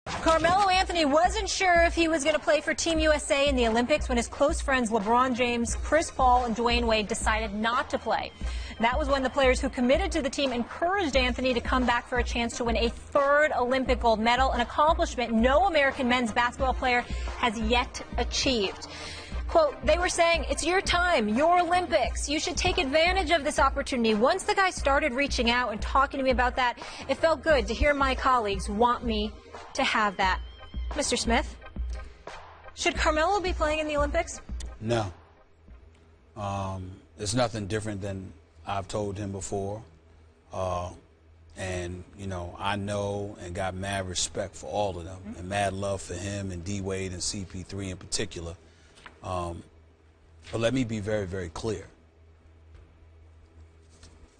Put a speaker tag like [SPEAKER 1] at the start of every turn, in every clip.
[SPEAKER 1] Carmelo Anthony wasn't sure if he was going to play for Team USA in the Olympics when his close friends LeBron James, Chris Paul, and Dwayne Wade decided not to play. That was when the players who committed to the team encouraged Anthony to come back for a chance to win a third Olympic gold medal, an accomplishment no American men's basketball player has yet achieved. Quote, they were saying, it's your time, your Olympics. You should take advantage of this opportunity. Once the guy started reaching out and talking to me about that, it felt good to hear my colleagues want me to have that. Mr. Smith, should Carmelo be playing in the Olympics?
[SPEAKER 2] No. It's nothing different than I've told him before. And, you know, I know and got mad respect for all of them and mad love for him and D-Wade and CP3 in particular. But let me be very, very clear.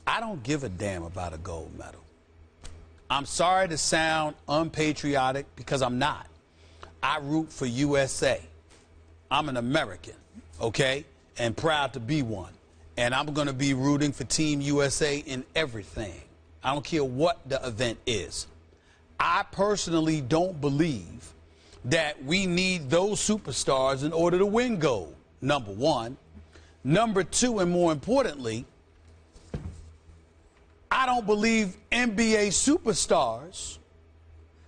[SPEAKER 2] I don't give a damn about a gold medal. I'm sorry to sound unpatriotic because I'm not. I root for USA. I'm an American, okay, and proud to be one. And I'm going to be rooting for Team USA in everything. I don't care what the event is. I personally don't believe that we need those superstars in order to win gold, number one. Number two, and more importantly, I don't believe NBA superstars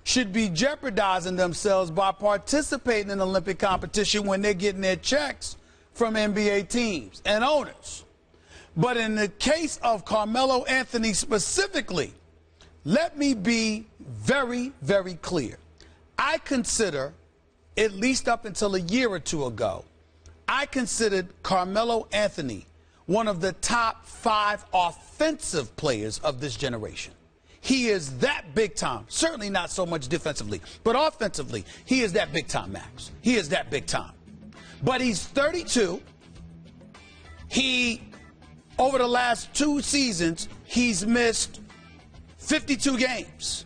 [SPEAKER 2] should be jeopardizing themselves by participating in Olympic competition when they're getting their checks from NBA teams and owners. But in the case of Carmelo Anthony specifically, let me be very, very clear. I consider, at least up until a year or two ago, I considered Carmelo Anthony one of the top 5 offensive players of this generation. He is that big time, certainly not so much defensively, but offensively, he is that big time, Max. He is that big time. But he's 32. Over the last 2 seasons, he's missed 52 games.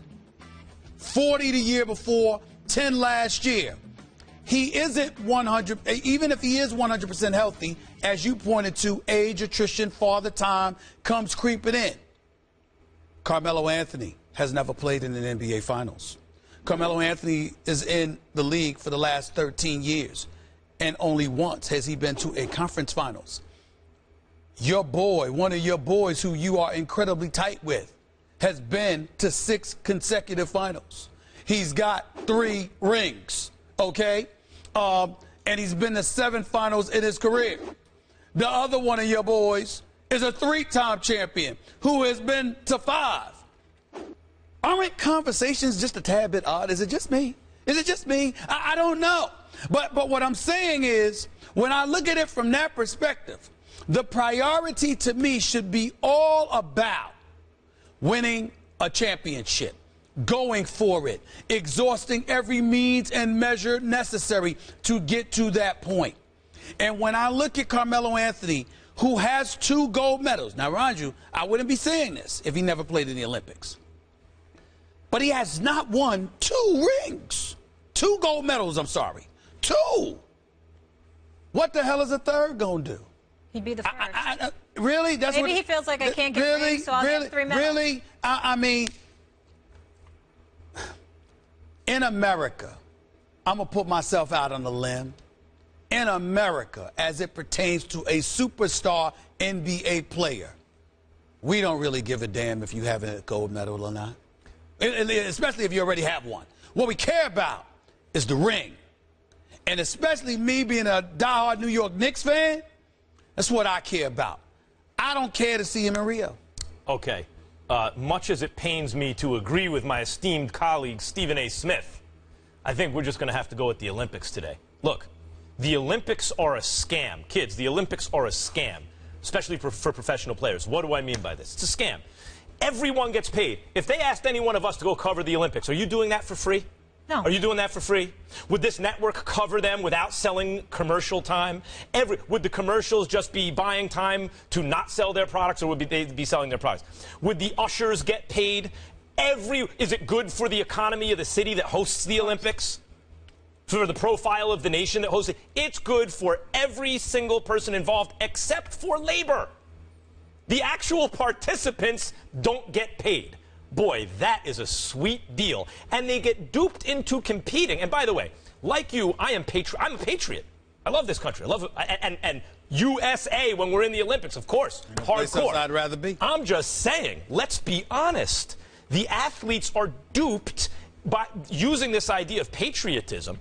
[SPEAKER 2] 40 the year before, 10 last year. He isn't 100, even if he is 100% healthy, as you pointed to, age, attrition, father time comes creeping in. Carmelo Anthony has never played in an NBA Finals. Carmelo Anthony is in the league for the last 13 years, and only once has he been to a conference finals. Your boy, one of your boys who you are incredibly tight with, has been to 6 consecutive finals. He's got 3 rings, okay? And he's been to 7 finals in his career. The other one of your boys is a 3-time champion who has been to 5. Aren't conversations just a tad bit odd? Is it just me? Is it just me? I don't know. But what I'm saying is, when I look at it from that perspective, the priority to me should be all about winning a championship, going for it, exhausting every means and measure necessary to get to that point. And when I look at Carmelo Anthony, who has 2 gold medals, now mind you, I wouldn't be saying this if he never played in the Olympics, but he has not won 2 rings. 2 gold medals, I'm sorry. 2. What the hell is a third going to do?
[SPEAKER 1] He'd be the first.
[SPEAKER 2] Really? That's
[SPEAKER 1] Maybe
[SPEAKER 2] what,
[SPEAKER 1] he feels like I can't get rings, so I'll get 3 medals.
[SPEAKER 2] Really? I mean, in America, I'm going to put myself out on a limb. In America, as it pertains to a superstar NBA player, we don't really give a damn if you have a gold medal or not, especially if you already have one. What we care about is the ring. And especially me being a diehard New York Knicks fan, that's what I care about. I don't care to see him in Rio.
[SPEAKER 3] Okay. Much as it pains me to agree with my esteemed colleague, Stephen A. Smith, I think we're just going to have to go with the Olympics today. Look, the Olympics are a scam. Kids, the Olympics are a scam, especially for professional players. What do I mean by this? It's a scam. Everyone gets paid. If they asked any one of us to go cover the Olympics, are you doing that for free?
[SPEAKER 1] No.
[SPEAKER 3] Are you doing that for free? Would this network cover them without selling commercial time? Would the commercials just be buying time to not sell their products, or would they be selling their products? Would the ushers get paid? Is it good for the economy of the city that hosts the Olympics? For the profile of the nation that hosts it? It's good for every single person involved except for labor. The actual participants don't get paid. boy, that is a sweet deal. And they get duped into competing. And by the way, like you, I'm a patriot. I love this country. I love it. And USA when we're in the Olympics, of course. Hardcore.
[SPEAKER 2] I'd rather be.
[SPEAKER 3] I'm just saying, let's be honest. The athletes are duped by using this idea of patriotism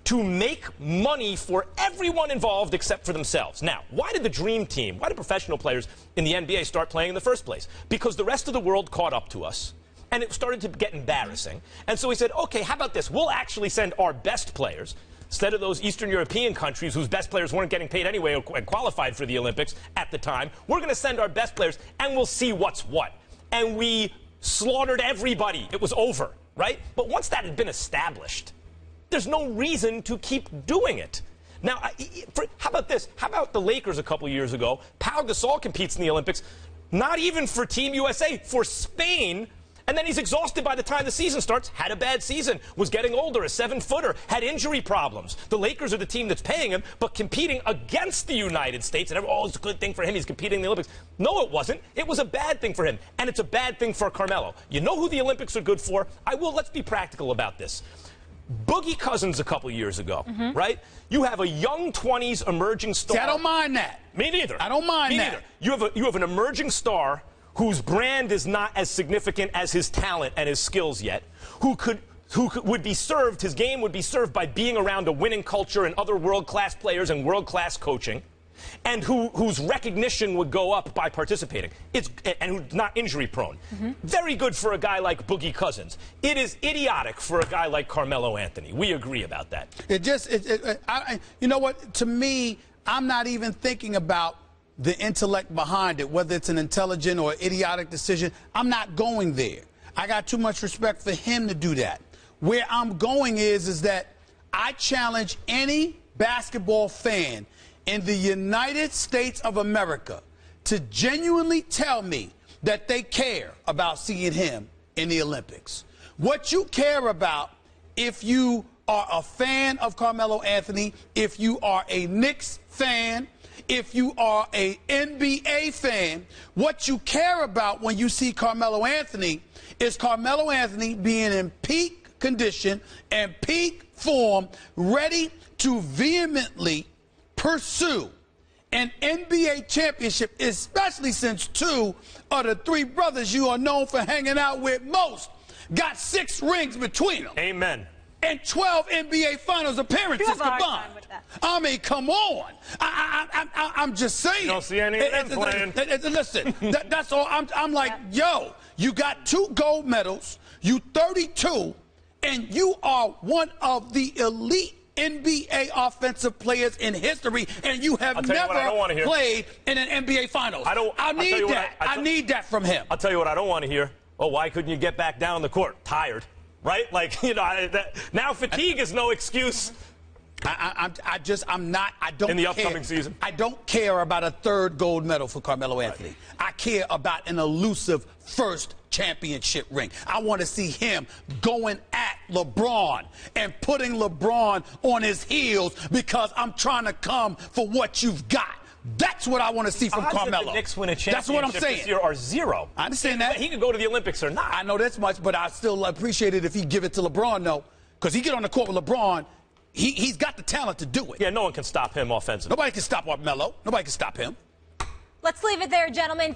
[SPEAKER 3] to make money for everyone involved except for themselves. Now, why did the dream team, why did professional players in the NBA start playing in the first place? Because the rest of the world caught up to us, and it started to get embarrassing. And so we said, okay, how about this? We'll actually send our best players, instead of those Eastern European countries whose best players weren't getting paid anyway and qualified for the Olympics at the time, we're going to send our best players, and we'll see what's what. And we slaughtered everybody. It was over, right? But once that had been established, there's no reason to keep doing it. Now, how about this? How about the Lakers a couple years ago? Pau Gasol competes in the Olympics, not even for Team USA, for Spain, and then he's exhausted by the time the season starts, had a bad season, was getting older, a 7-footer, had injury problems. The Lakers are the team that's paying him, but competing against the United States, and oh, it's a good thing for him, he's competing in the Olympics. No, it wasn't. It was a bad thing for him, and it's a bad thing for Carmelo. You know who the Olympics are good for? Let's be practical about this. Boogie Cousins a couple years ago, right? You have a young 20s emerging star.
[SPEAKER 2] See, I don't mind that.
[SPEAKER 3] Me neither.
[SPEAKER 2] I don't mind that.
[SPEAKER 3] Neither. You have an emerging star whose brand is not as significant as his talent and his skills yet, would be served, his game would be served by being around a winning culture and other world-class players and world-class coaching, and whose recognition would go up by participating. And who's not injury-prone. Very good for a guy like Boogie Cousins. It is idiotic for a guy like Carmelo Anthony. We agree about that.
[SPEAKER 2] You know what? To me, I'm not even thinking about the intellect behind it, whether it's an intelligent or idiotic decision. I'm not going there. I got too much respect for him to do that. Where I'm going is that I challenge any basketball fan in the United States of America to genuinely tell me that they care about seeing him in the Olympics. What you care about, if you are a fan of Carmelo Anthony, if you are a Knicks fan, if you are a NBA fan, what you care about when you see Carmelo Anthony is Carmelo Anthony being in peak condition and peak form, ready to vehemently pursue an NBA championship, especially since two of the three brothers you are known for hanging out with most got 6 rings between them.
[SPEAKER 3] Amen.
[SPEAKER 2] And 12 NBA Finals appearances combined. I mean, come on. I'm just saying.
[SPEAKER 3] You don't see any of them playing.
[SPEAKER 2] Listen, that's all. I'm like, yo, you got 2 gold medals, you 32, and you are one of the elite NBA offensive players in history, and you have never played in an NBA Finals. I need that. I need that from him.
[SPEAKER 3] I'll tell you what I don't want to hear. Oh, why couldn't you get back down the court? Tired. Right? Like, you know, now fatigue is no excuse.
[SPEAKER 2] I'm not. I don't.
[SPEAKER 3] In the
[SPEAKER 2] care.
[SPEAKER 3] upcoming season,
[SPEAKER 2] I don't care about a 3rd gold medal for Carmelo Anthony. I care about an elusive 1st championship ring. I want to see him going at LeBron and putting LeBron on his heels because I'm trying to come for what you've got. That's what I want to see from Carmelo.
[SPEAKER 3] That the Knicks win a championship
[SPEAKER 2] That's what I'm saying.
[SPEAKER 3] This year are 0.
[SPEAKER 2] I understand that.
[SPEAKER 3] He could go to the Olympics or not.
[SPEAKER 2] I know that's much, but I still appreciate it if he give it to LeBron, though, because he get on the court with LeBron. He's got the talent to do it.
[SPEAKER 3] Yeah, no one can stop him offensively.
[SPEAKER 2] Nobody can stop Carmelo. Nobody can stop him.
[SPEAKER 1] Let's leave it there, gentlemen.